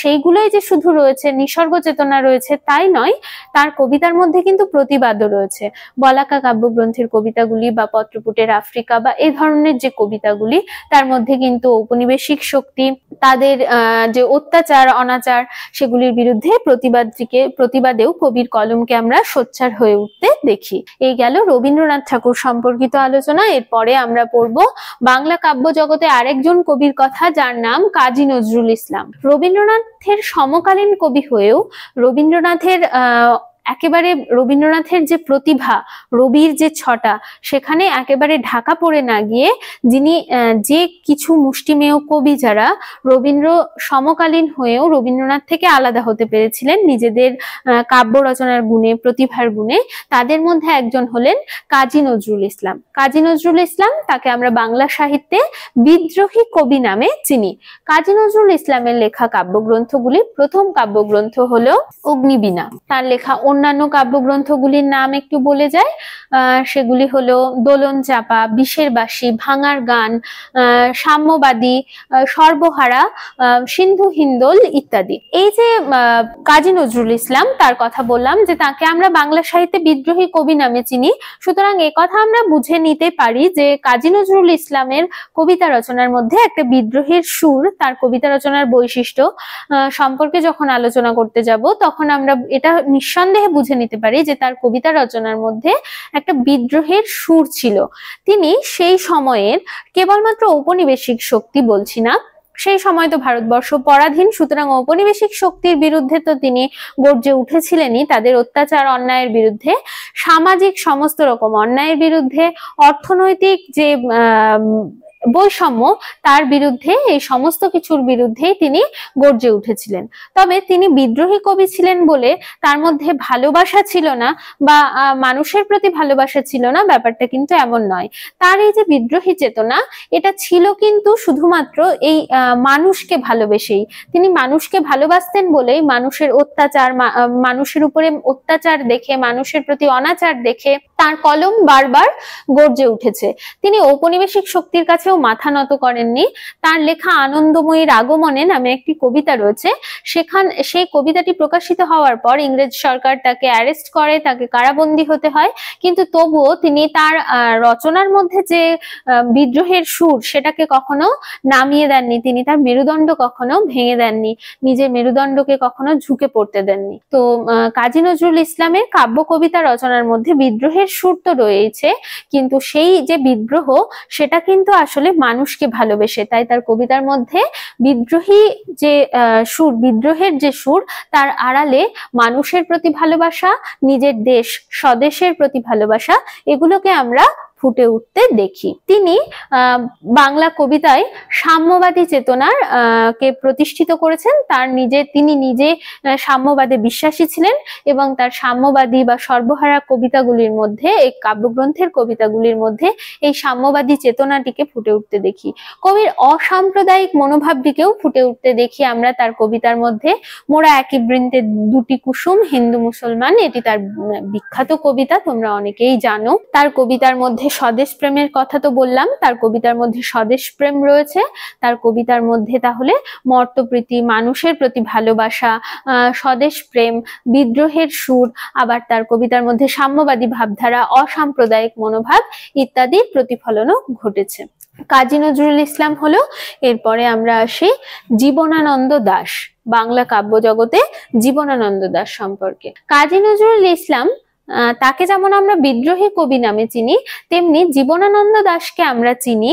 সেইগুলোই যে শুধু রয়েছে, নিসর্গ চেতনা রয়েছে তাই নয়, তার কবিতার মধ্যে কিন্তু প্রতিবাদও রয়েছে। বলাকা কাব্যগ্রন্থের কবিতাগুলি বা পত্রপুটের আফ্রিকা বা এই ধরনের যে কবিতাগুলি, তার মধ্যে কিন্তু ঔপনিবেশিক শক্তি, তাদের যে অত্যাচার অনাচার, সেগুলির বিরুদ্ধে প্রতিবাদেও কবির কলমকে আমরা সোচ্চার হয়ে উঠতে দেখি। এই গেল রবীন্দ্রনাথ ঠাকুর সম্পর্কিত আলোচনা। এরপরে আমরা পড়ব বাংলা কাব্য জগতে আরেকজন কবির কথা, যার নাম কাজী নজরুল ইসলাম। রবীন্দ্রনাথের সমকালীন কবি হয়েও রবীন্দ্রনাথের যে প্রতিভা, রবির যে ছটা, সেখানে একেবারে ঢাকা পড়ে না গিয়ে যিনি যে কিছু মুষ্টিমেয় কবি যারা রবীন্দ্র সমকালীন হয়েও রবীন্দ্রনাথ থেকে আলাদা হতে পেরেছিলেন নিজেদের কাব্য রচনার গুণে, প্রতিভার গুণে, তাদের মধ্যে একজন হলেন কাজী নজরুল ইসলাম। কাজী নজরুল ইসলাম, তাকে আমরা বাংলা সাহিত্যে বিদ্রোহী কবি নামে চিনি। কাজী নজরুল ইসলামের লেখা কাব্যগ্রন্থগুলি, প্রথম কাব্যগ্রন্থ হলো অগ্নিবীণা। তার লেখা অন্যান্য কাব্যগ্রন্থগুলির নাম একটু বলে যায়, সেগুলি হলো দোলন চাপা, বিষের বাসি, ভাঙার গান, সাম্যবাদী, সর্বহারা, সিন্ধু হিন্দোল ইত্যাদি। এই যে কাজী নজরুল ইসলাম, তার কথা বললাম যে তাকে আমরা বাংলা সাহিত্যে বিদ্রোহী কবি নামে চিনি। সুতরাং এ কথা আমরা বুঝে নিতে পারি যে কাজী নজরুল ইসলামের কবিতা রচনার মধ্যে একটা বিদ্রোহের সুর, তার কবিতা রচনার বৈশিষ্ট্য সম্পর্কে যখন আলোচনা করতে যাব, তখন আমরা এটা নিঃসন্দেহে বুঝে নিতে পারি যে তার কবিতা রচনার মধ্যে একটা বিদ্রোহের সুর ছিল। তিনি সেই সময়ের কেবলমাত্র ঔপনিবেশিক শক্তি, বলছি না, সেই সময় তো ভারতবর্ষ পরাধীন, সুতরাং ঔপনিবেশিক শক্তির বিরুদ্ধে তো তিনি গর্জে উঠেছিলেনই, তাদের অত্যাচার অন্যায়ের বিরুদ্ধে, সামাজিক সমস্ত রকম অন্যায়ের বিরুদ্ধে, অর্থনৈতিক যে বৈষম্য, তার বিরুদ্ধে, এই সমস্ত কিছুর বিরুদ্ধেই তিনি গর্জে উঠেছিলেন। তবে তিনি বিদ্রোহী কবি ছিলেন বলে তার মধ্যে ভালোবাসা ছিল না বা মানুষের প্রতি ভালোবাসা ছিল না, ব্যাপারটা কিন্তু এমন নয়। তার এই যে বিদ্রোহী চেতনা, এটা ছিল কিন্তু শুধুমাত্র এই মানুষকে ভালোবেসেই। তিনি মানুষকে ভালোবাসতেন বলেই মানুষের অত্যাচার, মানুষের উপরে অত্যাচার দেখে, মানুষের প্রতি অনাচার দেখে তার কলম বারবার গর্জে উঠেছে। তিনি ঔপনিবেশিক শক্তির কাছেও মাথা নত করেননি। তার লেখা আনন্দময়ীর আগমনে নামে একটি কবিতা রয়েছে, সেই কবিতাটি প্রকাশিত হওয়ার পর ইংরেজ সরকার তাকে অ্যারেস্ট করে, তাকে কারাবন্দী হতে হয়, কিন্তু তবুও তিনি তার রচনার মধ্যে যে বিদ্রোহের সুর, সেটাকে কখনো নামিয়ে দেননি। তিনি তার মেরুদণ্ড কখনো ভেঙে দেননি, নিজের মেরুদণ্ডকে কখনো ঝুঁকে পড়তে দেননি। তো কাজী নজরুল ইসলামের কাব্য কবিতা রচনার মধ্যে বিদ্রোহের সুর তো রয়েছে, কিন্তু সেই যে বিদ্রোহ, সেটা কিন্তু আসলে মানুষকে ভালোবেসে। তাই তার কবিতার মধ্যে বিদ্রোহী যে সুর, বিদ্রোহের যে সুর, তার আড়ালে মানুষের প্রতি ভালোবাসা, নিজের দেশ স্বদেশের প্রতি ভালোবাসা, এগুলোকে আমরা ফুটে উঠতে দেখি। তিনি বাংলা কবিতায় সাম্যবাদী চেতনার কে প্রতিষ্ঠিত করেছেন। তিনি নিজে সাম্যবাদে বিশ্বাসী ছিলেন এবং তার সাম্যবাদী বা সর্বহারা কবিতাগুলির মধ্যে, এই কাব্যগ্রন্থের কবিতাগুলির মধ্যে এই সাম্যবাদী চেতনাটিকে ফুটে উঠতে দেখি। কবির অসাম্প্রদায়িক মনোভাবটিকেও ফুটে উঠতে দেখি আমরা তার কবিতার মধ্যে। মোরা একই বৃন্তে দুটি কুসুম, হিন্দু মুসলমান, এটি তার বিখ্যাত কবিতা, তোমরা অনেকেই জানো। তার কবিতার মধ্যে স্বদেশ প্রেমের কথা তো বললাম, তার কবিতার মধ্যে স্বদেশ প্রেম রয়েছে। তার কবিতার মধ্যে তাহলে মর্তপ্রীতি, মানুষের প্রতি ভালোবাসা, স্বদেশ প্রেম, বিদ্রোহের সুর, আবার তার কবিতার মধ্যে সাম্যবাদী ভাবধারা, অসাম্প্রদায়িক মনোভাব ইত্যাদির প্রতিফলনও ঘটেছে। কাজী নজরুল ইসলাম হলো। এরপরে আমরা আসি জীবনানন্দ দাশ, বাংলা কাব্য জগতে জীবনানন্দ দাশ সম্পর্কে। কাজী নজরুল ইসলাম, তাকে যেমন আমরা বিদ্রোহী কবি নামে চিনি, তেমনি জীবনানন্দ দাশকে আমরা চিনি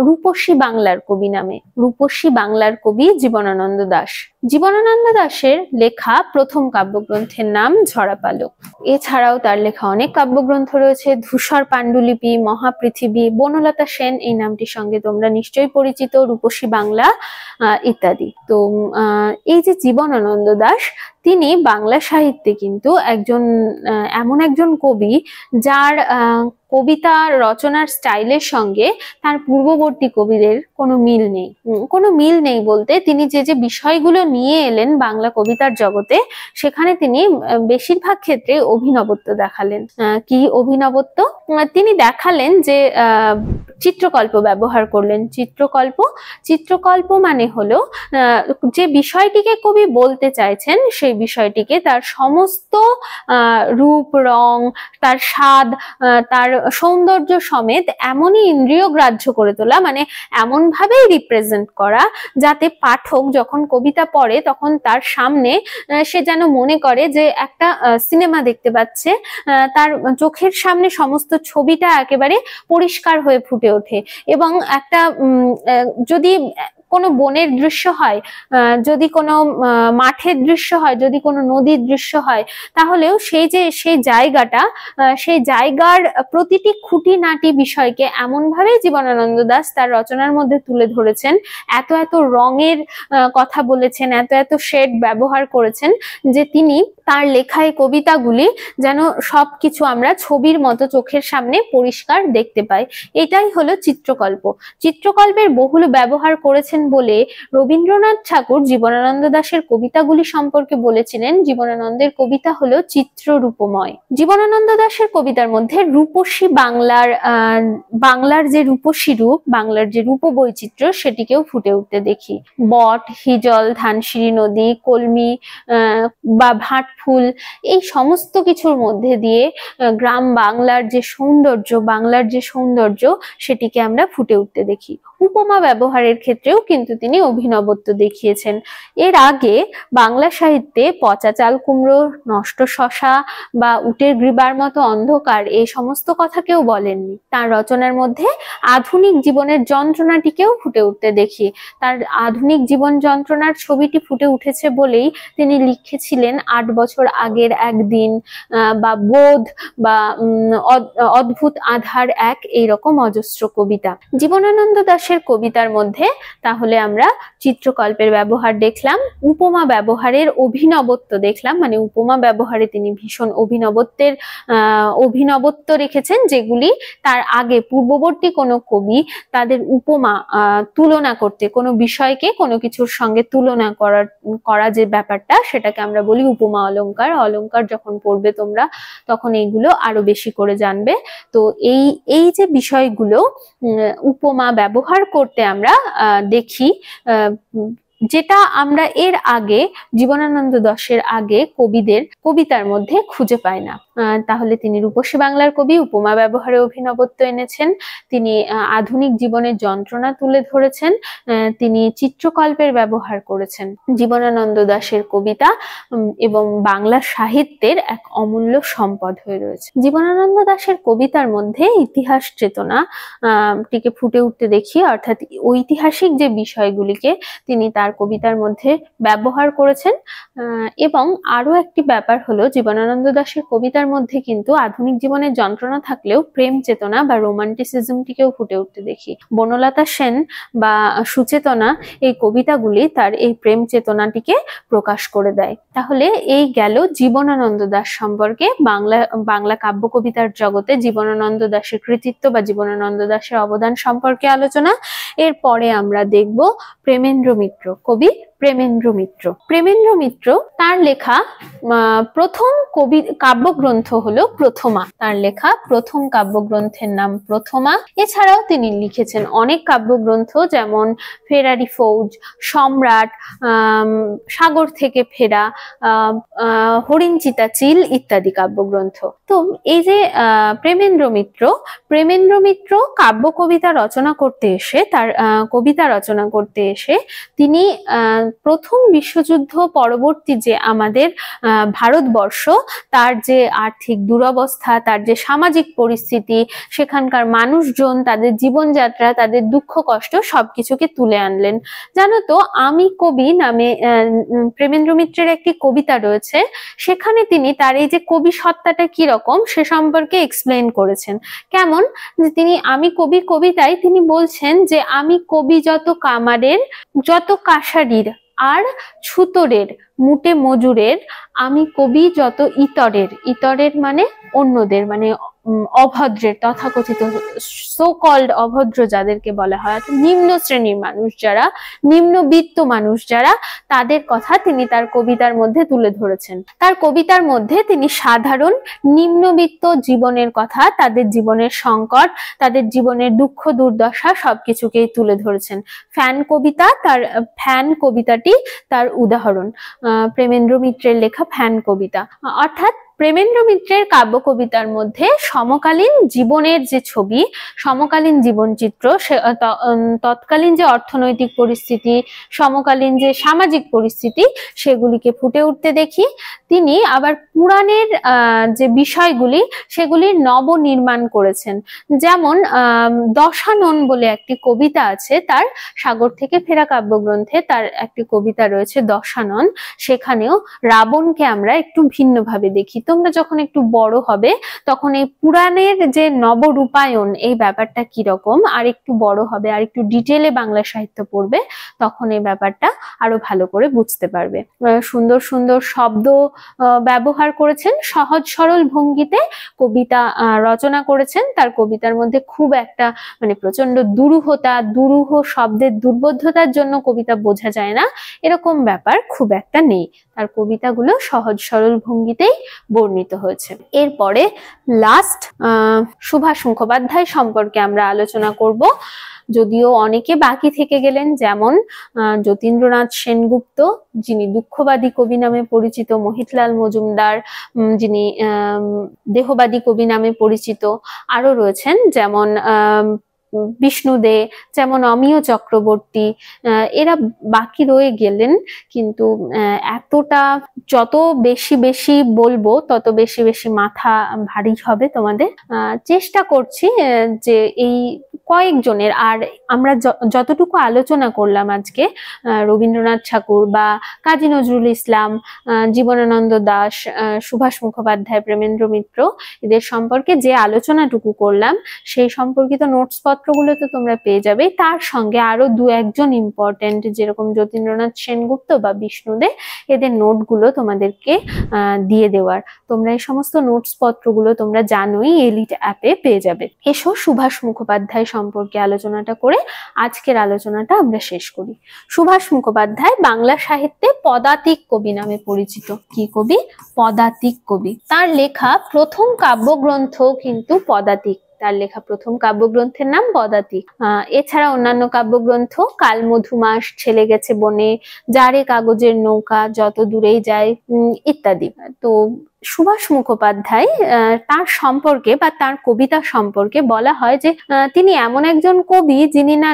রূপসী বাংলার কবি নামে। রূপসী বাংলার কবি জীবনানন্দ দাশ। জীবনানন্দ দাশের লেখা প্রথম কাব্যগ্রন্থের নাম ঝরাপালক। এছাড়াও তার লেখা অনেক কাব্যগ্রন্থ রয়েছে, ধূসর পাণ্ডুলিপি, মহাপৃথিবী, বনলতা সেন এই নামটির সঙ্গে তোমরা নিশ্চয়ই পরিচিত, রূপসী বাংলা ইত্যাদি। তো এই যে জীবনানন্দ দাশ, তিনি বাংলা সাহিত্যে কিন্তু এমন একজন কবি যার কবিতা রচনার স্টাইলের সঙ্গে তার পূর্ববর্তী কবিদের কোনো মিল নেই। কোনো মিল নেই বলতে তিনি যে যে বিষয়গুলো নিয়ে এলেন বাংলা কবিতার জগতে, সেখানে তিনি বেশিরভাগ ক্ষেত্রে অভিনবত্ব দেখালেন। কি অভিনবত্ব? তিনি দেখালেন যে চিত্রকল্প ব্যবহার করলেন। চিত্রকল্প মানে হলো যে বিষয়টিকে কবি বলতে চাইছেন সেই বিষয়টিকে তার সমস্ত রূপ, রং, তার স্বাদ, তার সৌন্দর্য সমেত এমনই ইন্দ্রিয় গ্রাহ্য করে তোলা, মানে এমন ভাবেই রিপ্রেজেন্ট করা যাতে পাঠক যখন কবিতা পড়ে তখন তার সামনে সে যেন মনে করে যে একটা সিনেমা দেখতে পাচ্ছে, তার চোখের সামনে সমস্ত ছবিটা একেবারে পরিষ্কার হয়ে ফুটে ওঠে। এবং একটা যদি কোনো বনের দৃশ্য হয়, যদি কোনো মাঠের দৃশ্য হয়, যদি কোনো নদীর দৃশ্য হয়, তাহলেও সেই জায়গাটা, সেই জায়গার প্রতিটি খুঁটিনাটি বিষয়কে এমন ভাবে জীবনানন্দ দাশ তার রচনার মধ্যে তুলে ধরেছেন, এত এত রঙের কথা বলেছেন, এত এত শেড ব্যবহার করেছেন যে তিনি তার লেখায় কবিতাগুলি যেন সবকিছু আমরা ছবির মতো চোখের সামনে পরিষ্কার দেখতে পাই। এটাই হলো চিত্রকল্প। চিত্রকল্পের বহুল ব্যবহার করেছেন বলে রবীন্দ্রনাথ ঠাকুর জীবনানন্দ দাশের কবিতাগুলি সম্পর্কে বলেছিলেন, জীবনানন্দের কবিতা হলো চিত্ররূপময়। জীবনানন্দ দাশের কবিতার মধ্যে রূপসী বাংলার যে রূপসী রূপ, বাংলার যে রূপ বৈচিত্র্য, সেটিকেও ফুটে উঠতে দেখি। বট, হিজল, ধানসিঁড়ি নদী, কলমি বা ভাট ফুল, এই সমস্ত কিছুর মধ্যে দিয়ে গ্রাম বাংলার যে সৌন্দর্য সেটিকে আমরা ফুটে উঠতে দেখি। উপমা ব্যবহারের ক্ষেত্রেও কিন্তু তিনি অভিনবত্ব দেখিয়েছেন। এর আগে বাংলা সাহিত্যে পচা চাল কুমড়ো, নষ্ট শশা বা উটের গ্রীবার মতো অন্ধকার, এই সমস্ত কথা কেউ বলেননি। তার রচনার মধ্যে আধুনিক জীবনের যন্ত্রণাটিকেও ফুটে উঠতে দেখি। তার আধুনিক জীবন যন্ত্রণার ছবিটি ফুটে উঠেছে বলেই তিনি লিখেছিলেন 8 বছর আগের একদিন, বা বোধ, বা অদ্ভুত আধার এক, এইরকম অজস্র কবিতা। জীবনানন্দ দাশের কবিতার মধ্যে তাহলে আমরা চিত্রকল্পের ব্যবহার দেখলাম, উপমা ব্যবহারের অভিনবত্ব দেখলাম, মানে উপমা ব্যবহারে তিনি ভীষণ অভিনবত্ব রেখেছেন, যেগুলি তার আগে পূর্ববর্তী কোনো কবি তাদের উপমা তুলনা করতে, কোনো বিষয়কে কোনো কিছুর সঙ্গে তুলনা করা যে ব্যাপারটা, সেটাকে আমরা বলি উপমা অলংকার। অলংকার যখন পড়বে তোমরা তখন এইগুলো আরো বেশি করে জানবে। তো এই যে বিষয়গুলো উপমা ব্যবহার করতে আমরা দেখি, যেটা আমরা এর আগে জীবনানন্দ দাশের আগে কবিতার মধ্যে খুঁজে পাই না। তাহলে তিনি রূপসী বাংলার কবি, উপমা ব্যবহারে অভিনবত্ব এনেছেন, তিনি আধুনিক জীবনের যন্ত্রণা তুলে ধরেছেন, তিনি চিত্রকল্পের ব্যবহার করেছেন। জীবনানন্দ দাশের কবিতা এবং বাংলা সাহিত্যের এক অমূল্য সম্পদ হয়ে রয়েছে। জীবনানন্দ দাশের কবিতার মধ্যে ইতিহাস চেতনা টিকে ফুটে উঠতে দেখি, অর্থাৎ ঐতিহাসিক যে বিষয়গুলিকে তিনি তার কবিতার মধ্যে ব্যবহার করেছেন। এবং আরো একটি ব্যাপার হলো, জীবনানন্দ দাশের কবিতার মধ্যে কিন্তু আধুনিক জীবনের যন্ত্রণা থাকলেও প্রেম চেতনা বা রোমান্টিসিজমটিকেও ফুটে উঠতে দেখি। বনলতা সেন বা সুচেতনা, এই কবিতাগুলি তার এই প্রেম চেতনাটিকে প্রকাশ করে দেয়। তাহলে এই গেল জীবনানন্দ দাশ সম্পর্কে, বাংলা কাব্য কবিতার জগতে জীবনানন্দ দাশের কৃতিত্ব বা জীবনানন্দ দাশের অবদান সম্পর্কে আলোচনা। এরপরে আমরা দেখব প্রেমেন্দ্র মিত্র, কবি প্রেমেন্দ্র মিত্র। তার লেখা প্রথম কাব্যগ্রন্থ হলো প্রথমা। তার লেখা প্রথম কাব্যগ্রন্থের নাম প্রথমা। এছাড়াও তিনি লিখেছেন অনেক কাব্যগ্রন্থ, যেমন ফেরারি ফৌজ, সম্রাট, সাগর থেকে ফেরা, হরিণ চিতা চিল ইত্যাদি কাব্যগ্রন্থ। তো এই যে প্রেমেন্দ্র মিত্র কাব্য কবিতা রচনা করতে এসে তিনি প্রথম বিশ্বযুদ্ধ পরবর্তী যে আমাদের ভারতবর্ষ, তার যে আর্থিক দুরবস্থা, তার যে সামাজিক পরিস্থিতি, সেখানকার মানুষজন, তাদের জীবনযাত্রা, তাদের দুঃখ কষ্ট সবকিছুকে তুলে আনলেন। জানো তো, আমি কবি নামে প্রেমেন্দ্র মিত্রের একটি কবিতা রয়েছে, সেখানে তিনি তার এই যে কবি সত্তাটা কিরকম সে সম্পর্কে এক্সপ্লেন করেছেন। কেমন? যে তিনি আমি কবি কবিতায় তিনি বলছেন যে আমি কবি যত কামারের, যত কাশারির আর ছুতরের, মুটে মজুরের, আমি কবি যত ইতরের মানে অন্যদের, মানে অভদ্রের, তথাকথিত সো কল্ড অভদ্র যাদেরকে বলা হয়, নিম্ন শ্রেণীর মানুষ যারা, নিম্নবিত্ত মানুষ যারা, তাদের কথা তিনি তার কবিতার মধ্যে তুলে ধরেছেন। তার কবিতার মধ্যে তিনি সাধারণ নিম্নবিত্ত জীবনের কথা, তাদের জীবনের সংকট, তাদের জীবনের দুঃখ দুর্দশা সবকিছুকেই তুলে ধরেছেন। ফ্যান কবিতাটি তার উদাহরণ, প্রেমেন্দ্র মিত্রের লেখা ফ্যান কবিতা। অর্থাৎ প্রেমেন্দ্র মিত্রের কাব্য কবিতার মধ্যে সমকালীন জীবনের যে ছবি, সমকালীন জীবনচিত্র, তৎকালীন যে অর্থনৈতিক পরিস্থিতি, সমকালীন যে সামাজিক পরিস্থিতি, সেগুলিকে ফুটে উঠতে দেখি। তিনি আবার পুরাণের যে বিষয়গুলি, সেগুলির নবনির্মাণ করেছেন। যেমন দশানন বলে একটি কবিতা আছে তার, সাগর থেকে ফেরা কাব্যগ্রন্থে তার একটি কবিতা রয়েছে দশানন। সেখানেও রাবণকে আমরা একটু ভিন্নভাবে দেখি। তোমরা যখন একটু বড় হবে তখন এই পুরাণের যে নবরূপায়ণ, এই ব্যাপারটা কিরকম, আর একটু বড় হবে, আর একটু ডিটেলে বাংলা সাহিত্য পড়বে, তখন এই ব্যাপারটা আরো ভালো করে বুঝতে পারবে। সুন্দর সুন্দর শব্দ ব্যবহার করেছেন, সহজ সরল ভঙ্গিতে কবিতা রচনা করেছেন। তার কবিতার মধ্যে খুব একটা প্রচন্ড দুরূহ শব্দের দুর্বোধ্যতার জন্য কবিতা বোঝা যায় না, এরকম ব্যাপার খুব একটা নেই। তার কবিতাগুলো সহজ সরল ভঙ্গিতেই বর্ণিত হয়েছে। এরপরে লাস্ট সুভাষ মুখোপাধ্যায় সম্পর্কে আমরা আলোচনা করব। যদিও অনেকে বাকি থেকে গেলেন, যেমন যতীন্দ্রনাথ সেনগুপ্ত, যিনি দুঃখবাদী কবি নামে পরিচিত, মোহিতলাল মজুমদার, যিনি দেহবাদী কবি নামে পরিচিত, আরো রয়েছেন যেমন বিষ্ণু দে, যেমন অমিয় চক্রবর্তী, এরা বাকি রয়ে গেলেন। কিন্তু এতটা যত বেশি বলবো তত বেশি মাথা ভারী হবে তোমাদের। চেষ্টা করছি যে এই কয়েকজনের, আর আমরা যতটুকু আলোচনা করলাম আজকে, রবীন্দ্রনাথ ঠাকুর বা কাজী নজরুল ইসলাম, জীবনানন্দ দাশ, সুভাষ মুখোপাধ্যায়, প্রেমেন্দ্র মিত্র, এদের সম্পর্কে যে আলোচনাটুকু করলাম, সেই সম্পর্কিত নোটস পত্রগুলো তো তোমরা পেয়ে যাবে। তার সঙ্গে আরো দু একজন ইম্পর্টেন্ট, যেরকম যতীন্দ্রনাথ সেনগুপ্ত বা বিষ্ণু দে, এদের নোটগুলো তোমাদেরকে দিয়ে দেওয়ার। তোমরা এই সমস্ত নোটস পত্রগুলো তোমরা জানোই, এলিট অ্যাপে পেয়ে যাবে। এসো সুভাষ মুখোপাধ্যায় সম্পর্কে আলোচনাটা করে আজকের আলোচনাটা আমরা শেষ করি। সুভাষ মুখোপাধ্যায় বাংলা সাহিত্যে পদাতিক কবি নামে পরিচিত। কি কবি? পদাতিক কবি। তার লেখা প্রথম কাব্যগ্রন্থ কিন্তু পদাতিক। তার লেখা প্রথম কাব্যগ্রন্থের নাম পদাতিক। এছাড়া অন্যান্য কাব্যগ্রন্থ কাল মধুমাস, ছেলে গেছে বনে, যারে কাগজের নৌকা, যত দূরেই যায়, ইত্যাদি। তো সুভাষ মুখোপাধ্যায়, তার সম্পর্কে বা তার কবিতা সম্পর্কে বলা হয় যে তিনি এমন একজন কবি যিনি না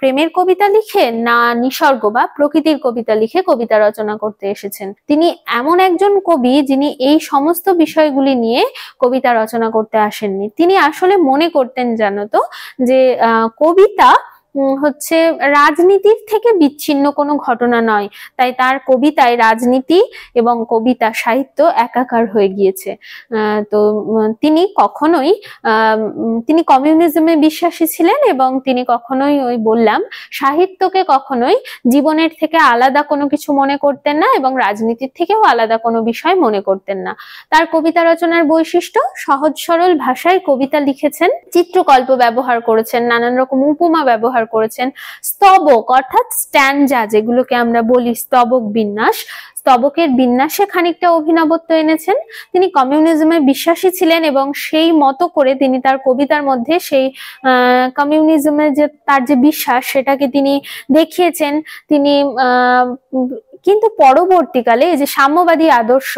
প্রেমের কবিতা লিখে, না নিসর্গ বা প্রকৃতির কবিতা লিখে কবিতা রচনা করতে এসেছেন। তিনি এমন একজন কবি যিনি এই সমস্ত বিষয়গুলি নিয়ে কবিতা রচনা করতে আসেননি। তিনি আসলে মনে করতেন, জানো তো, যে কবিতা হচ্ছে রাজনীতির থেকে বিচ্ছিন্ন কোনো ঘটনা নয়। তাই তার কবিতায় রাজনীতি এবং কবিতা সাহিত্য একাকার হয়ে গিয়েছে। তো তিনি কমিউনিজমে বিশ্বাসী ছিলেন, এবং তিনি কখনোই বললাম সাহিত্যকে কখনোই জীবনের থেকে আলাদা কোনো কিছু মনে করতেন না, এবং রাজনীতির থেকেও আলাদা কোনো বিষয় মনে করতেন না। তার কবিতা রচনার বৈশিষ্ট্য, সহজ সরল ভাষায় কবিতা লিখেছেন, চিত্রকল্প ব্যবহার করেছেন, নানান রকম উপমা ব্যবহার করেছেন, স্তবক অর্থাৎ স্ট্যানজা, যেগুলোকে আমরা বলি স্তবক বিন্যাস, স্তবকের বিন্যাসে খানিকটা অভিনবত্ব এনেছেন। তিনি কমিউনিজমে বিশ্বাসী ছিলেন, এবং সেই মতো করে তিনি তার কবিতার মধ্যে সেই কমিউনিজমে যে তার যে বিশ্বাস, সেটাকে তিনি দেখিয়েছেন। তিনি কিন্তু পরবর্তীকালে এই যে সাম্যবাদী আদর্শ,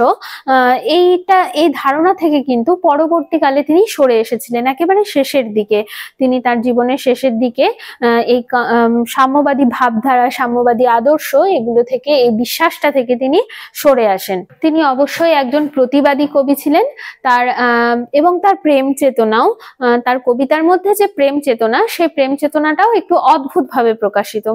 এই ধারণা থেকে কিন্তু পরবর্তীকালে তিনি সরে এসেছিলেন। একেবারে শেষের দিকে, তিনি তার জীবনের শেষের দিকে এই সাম্যবাদী ভাবধারা, সাম্যবাদী আদর্শ, এগুলো থেকে, এই বিশ্বাসটা থেকে তিনি সরে আসেন। তিনি অবশ্যই একজন প্রতিবাদী কবি ছিলেন। এবং তার প্রেম চেতনাও, তার কবিতার মধ্যে যে প্রেম চেতনা, সেই প্রেম চেতনাটাও একটু অদ্ভুত ভাবে প্রকাশিত।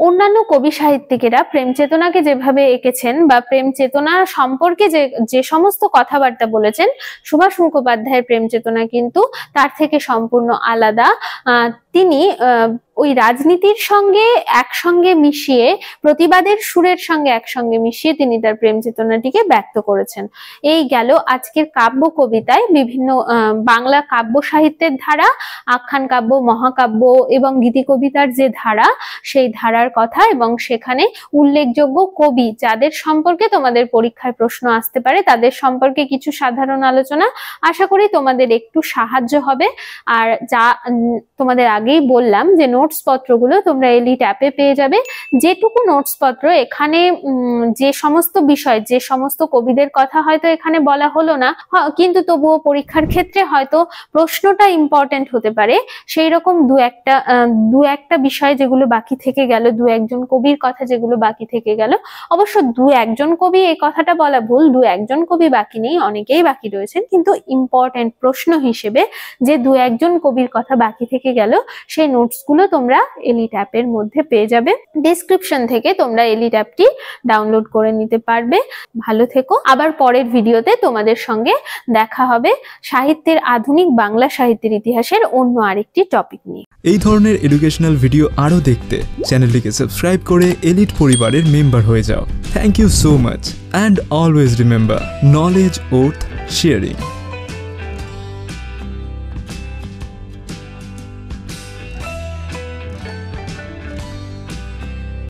অন্যান্য কবি সাহিত্যিকেরা প্রেম চেতনাকে যেভাবে এঁকেছেন বা প্রেম চেতনা সম্পর্কে যে সমস্ত কথাবার্তা বলেছেন, সুভাষ মুখোপাধ্যায়ের প্রেম চেতনা কিন্তু তার থেকে সম্পূর্ণ আলাদা। তিনি ওই রাজনীতির সঙ্গে একসঙ্গে মিশিয়ে, প্রতিবাদের সুরের সঙ্গে একসঙ্গে মিশিয়ে তিনি তার প্রেম চেতনাটিকে ব্যক্ত করেছেন। এই গেল আজকের কাব্য কবিতায় বিভিন্ন বাংলা কাব্য সাহিত্যের ধারা, আখ্যান কাব্য, মহাকাব্য এবং গীতি কবিতার যে ধারা, সেই ধারার কথা এবং সেখানে উল্লেখযোগ্য কবি যাদের সম্পর্কে তোমাদের পরীক্ষায় প্রশ্ন আসতে পারে তাদের সম্পর্কে কিছু সাধারণ আলোচনা। আশা করি তোমাদের একটু সাহায্য হবে। আর যা তোমাদের আগেই বললাম যে নোটস পত্রগুলো তোমরা এলিট অ্যাপে পেয়ে যাবে। যেটুকু নোটস পত্র এখানে যে সমস্ত বিষয়, যে সমস্ত কবিদের কথা হয়তো এখানে বলা হলো না, কিন্তু তবুও পরীক্ষার ক্ষেত্রে হয়তো প্রশ্নটা ইম্পর্টেন্ট হতে পারে, সেই রকম দু একটা বিষয় যেগুলো বাকি থেকে গেল, দু একজন কবির কথা যেগুলো বাকি থেকে গেল। অবশ্য দু একজন কবি, এই কথাটা বলা ভুল, দু একজন কবি বাকি নেই, অনেকেই বাকি রয়েছেন, কিন্তু ইম্পর্টেন্ট প্রশ্ন হিসেবে যে দু একজন কবির কথা বাকি থেকে গেল সেই নোটসগুলো তোমরা এলিট অ্যাপের মধ্যে পেয়ে যাবে। ডেসক্রিপশন থেকে তোমরা এলিট অ্যাপটি ডাউনলোড করে নিতে পারবে। ভালো থেকো। আবার পরের ভিডিওতে তোমাদের সঙ্গে দেখা হবে সাহিত্যের, আধুনিক বাংলা সাহিত্যের ইতিহাসের অন্য আরেকটি টপিক নিয়ে। এই ধরনের এডুকেশনাল ভিডিও আরও দেখতে চ্যানেলটিকে সাবস্ক্রাইব করে এলিট পরিবারের মেম্বার হয়ে যাও। Thank you so much and always remember, knowledge worth sharing.